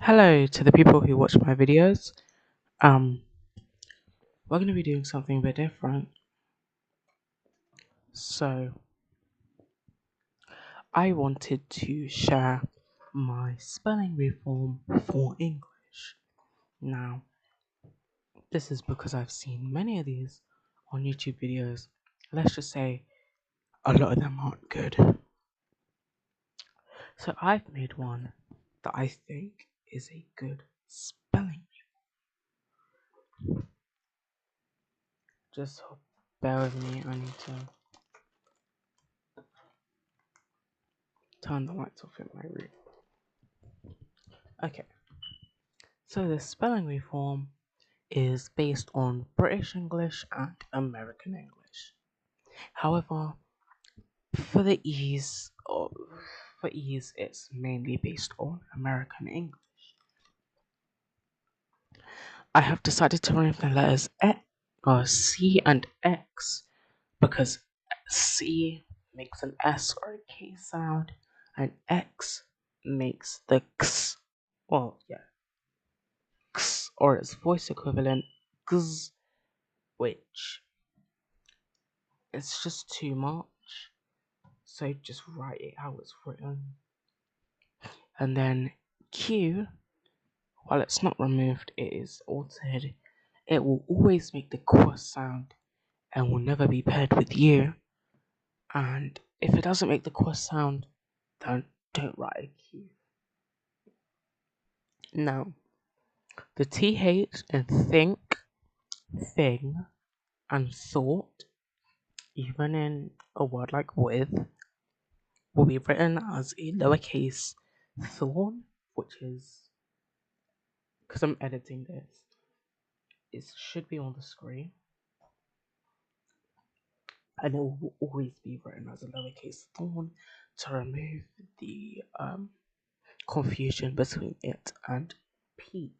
Hello to the people who watch my videos. Um, we're going to be doing something a bit different. So, I wanted to share my spelling reform for English. Now, this is because I've seen many of these on YouTube videos. Let's just say a lot of them aren't good. So, I've made one that I think is a good spelling. Just bear with me, I need to turn the lights off in my room. Okay, so the spelling reform is based on British English and American English. However, for the ease of for ease, it's mainly based on American English. I have decided to remove the letters C and X because C makes an S or a K sound, and X makes the X. Well, yeah, X or its voice equivalent, X, which it's just too much. So just write it how it's written. And then Q, while it's not removed, it is altered. It will always make the cross sound and will never be paired with U. And if it doesn't make the cross sound, then don't write a Q. Now, the TH in think, thing, and thought, even in a word like with, will be written as a lowercase thorn, which is, because I'm editing this, it should be on the screen, and it will always be written as a lowercase thorn to remove the confusion between it and P.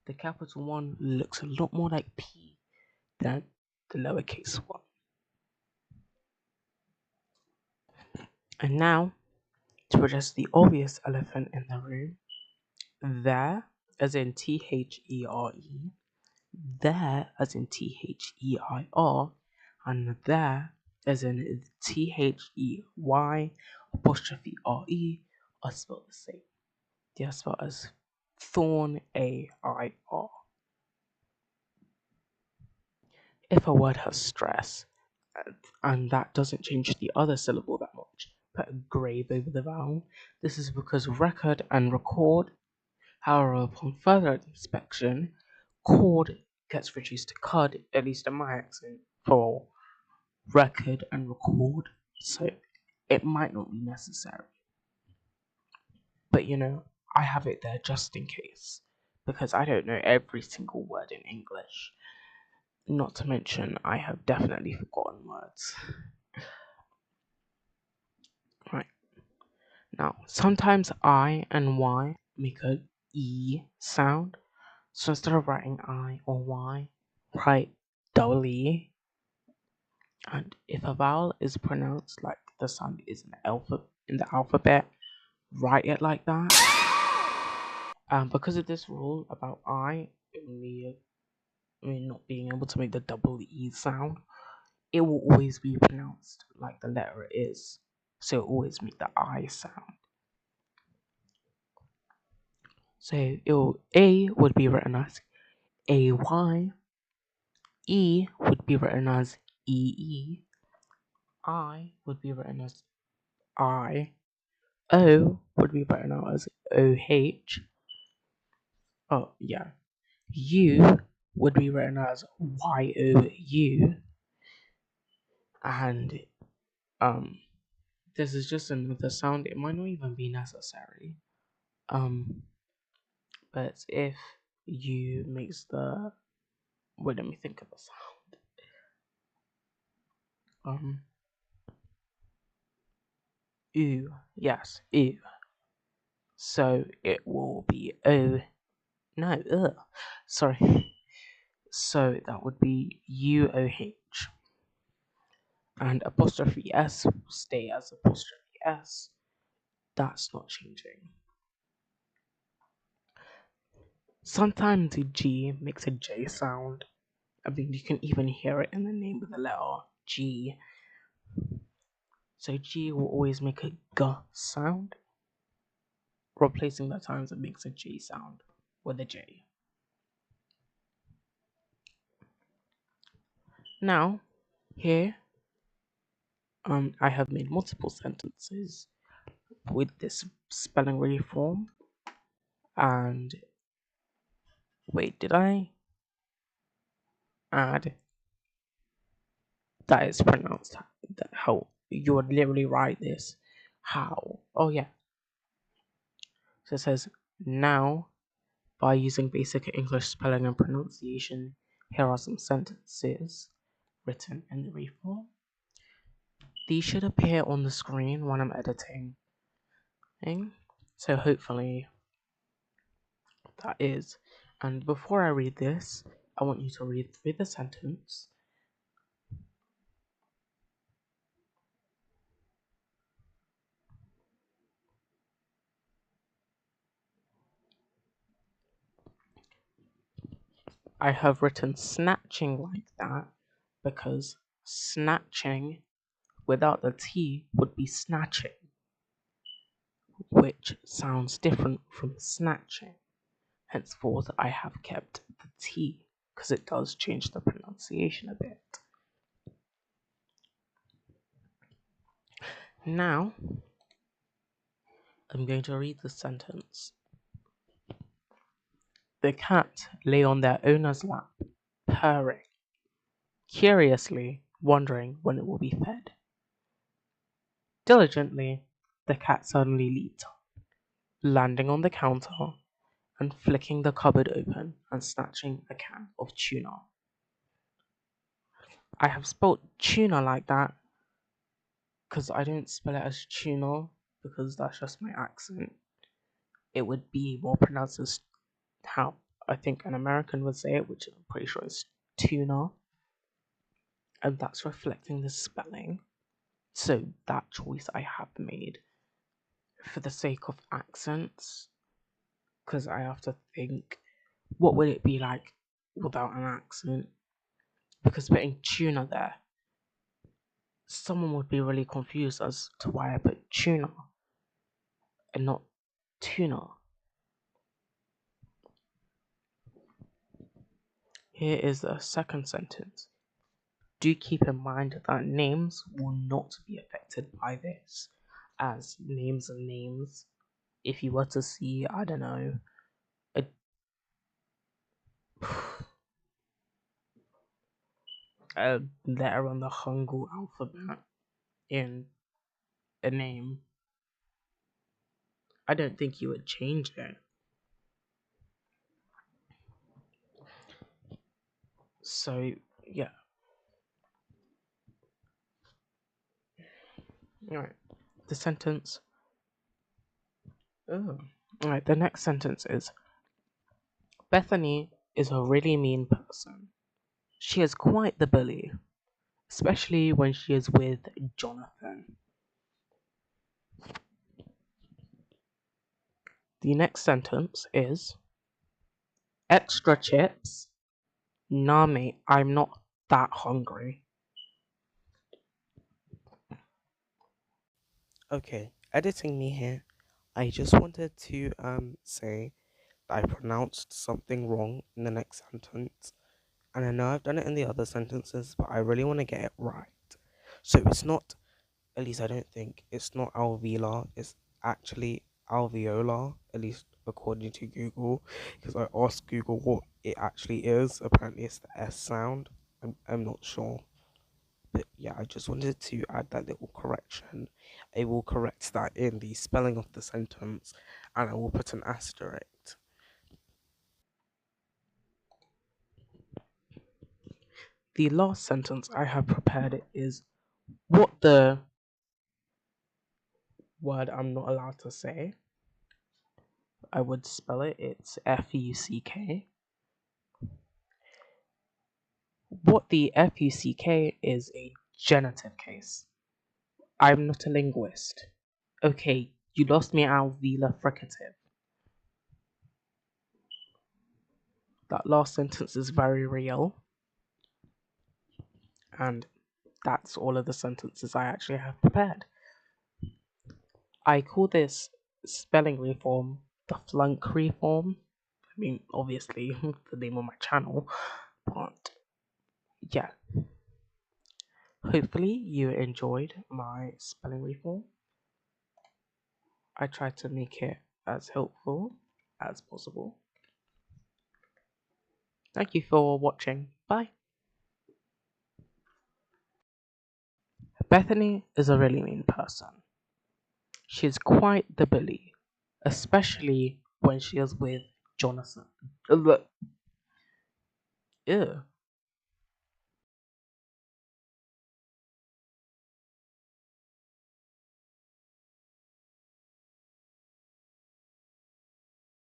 The capital one looks a lot more like P than the lowercase one. And now, to address the obvious elephant in the room, there, as in THERE, there, as in THEIR, and there, as in THEY apostrophe RE, are spelled the same. They are spelled as thorn, AIR. If a word has stress, and that doesn't change the other syllable that much, put a grave over the vowel. This is because record and record. However, upon further inspection, cord gets reduced to cud, at least in my accent, for record and record, so it might not be necessary. But I have it there just in case, because I don't know every single word in English. Not to mention, I have definitely forgotten words. Right. Now, sometimes I and Y make a E sound, so instead of writing I or Y, write double E. And if a vowel is pronounced like the sound is in the alphabet, write it like that. Because of this rule about I not being able to make the double E sound, it will always be pronounced like the letter it is. So it will always make the I sound. So A would be written as AY, E would be written as EE, I would be written as I, O would be written out as OH. Oh, yeah. U would be written as YOU. And this is just another sound. It might not even be necessary. But if U makes the wait, let me think of the sound. Oo, yes, oo. So it will be O. No, sorry. So that would be UOH. And apostrophe S will stay as apostrophe S. That's not changing. Sometimes the G makes a J sound. I mean, you can even hear it in the name of the letter G. So G will always make a G sound, replacing the times it makes a J sound with a J. Now, here, I have made multiple sentences with this spelling reform. And wait, did I add that is pronounced how you would literally write this? How? Oh yeah. So it says now by using basic English spelling and pronunciation. Here are some sentences written in the reform. These should appear on the screen when I'm editing. So hopefully that is. And before I read this, I want you to read through the sentence. I have written snatching like that because snatching without the T would be snatching, which sounds different from snatching. Henceforth, I have kept the T because it does change the pronunciation a bit. Now, I'm going to read the sentence. The cat lay on their owner's lap, purring, curiously wondering when it will be fed. Diligently, the cat suddenly leaped up, landing on the counter and flicking the cupboard open and snatching a can of tuna. I have spelled tuna like that because I don't spell it as tuna because that's just my accent. It would be more pronounced as how I think an American would say it, which I'm pretty sure is tuna. And that's reflecting the spelling. So that choice I have made for the sake of accents, because I have to think, what would it be like without an accent? Because putting tuna there, someone would be really confused as to why I put tuna and not tuna. Here is the second sentence. Do keep in mind that names will not be affected by this, as names are names. If you were to see, I don't know, a a letter on the Hangul alphabet in a name, I don't think you would change it. So, yeah. Alright. The sentence. Oh. Alright, the next sentence is Bethany is a really mean person. She is quite the bully, especially when she is with Jonathan. The next sentence is extra chips? Nah, mate, I'm not that hungry. Okay, editing me here. I just wanted to say that I pronounced something wrong in the next sentence, and I know I've done it in the other sentences, but I really want to get it right. So it's not, at least I don't think it's not alveolar. It's actually alveolar, at least according to Google, because I asked Google what it actually is. Apparently, it's the S sound. I'm not sure. But yeah, I just wanted to add that little correction. I will correct that in the spelling of the sentence and I will put an asterisk. The last sentence I have prepared is what the word I'm not allowed to say. I would spell it, it's Fuck. What the Fuck is a genitive case. I'm not a linguist. Okay, you lost me at alveolar fricative. that last sentence is very real, and that's all of the sentences I actually have prepared. I call this spelling reform the Flunk Reform. I mean, obviously, the name of my channel, but yeah. Hopefully, you enjoyed my spelling reform. I tried to make it as helpful as possible. Thank you for watching. Bye. Bethany is a really mean person. She's quite the bully, especially when she is with Jonathan. Ew.